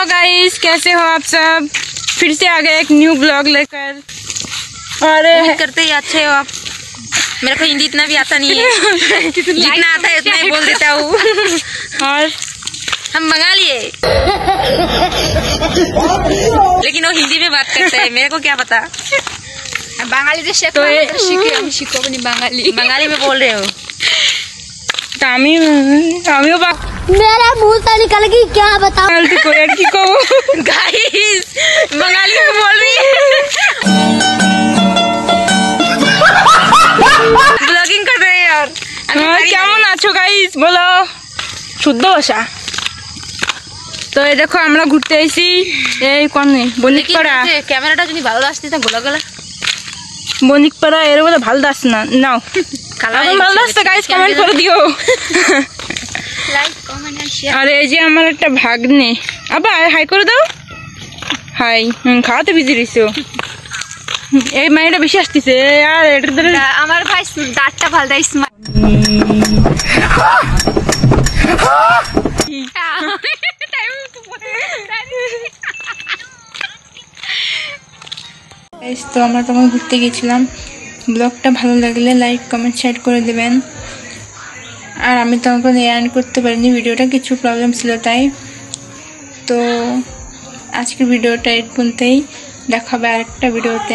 Guys, कैसे हो आप सब? फिर से आ गए एक न्यू ब्लॉग लेकर। और करते ही अच्छे हो आप। मेरे को हिंदी इतना भी आता नहीं है जितना आता है उतना ही बोल देता हूँ। और हम बंगाली है लेकिन वो हिंदी में बात करते हैं, मेरे को क्या पता। बांगाली से तो बंगाली में बोल रहे हो। मेरा मुंह से निकल गई, क्या बताऊं। लड़की को गाइस बंगाली में बोल रही है, ब्लॉगिंग कर रहे हैं यार। কেমন আছো গাইস বলো শুদ্ধ ভাষা। তো এই দেখো আমরা ঘুরতে এসেছি এই কোনে বণিকপাড়া। ক্যামেরাটা যদি ভালো আসছে তা গোলা গোলা বণিকপাড়া এর বলে ভালো দাস না নাও এখন ভালো দাসটা গাইস কমেন্ট করে দিও। Like comment and share. আর এই যে আমার একটা ভাগ্নে, আবার হাই করে দাও। হাই খাওয়াতে বিজি রইছো। এই মাইটা বেশি আসতেছে আর এটার ধরে আমার ভাই দাঁতটা ফালদা স্মাইল। তো আমরা তখন ঘুরতে গেছিলাম। ব্লগটা ভালো লাগলে লাইক কমেন্ট শেয়ার করে দেবেন। আর আমি তখন এয়ার্ন করতে পারিনি, ভিডিওটা কিছু প্রবলেম ছিল তাই। তো আজকের ভিডিওটা এই পর্যন্তই, দেখা হবে আরেকটা ভিডিওতে।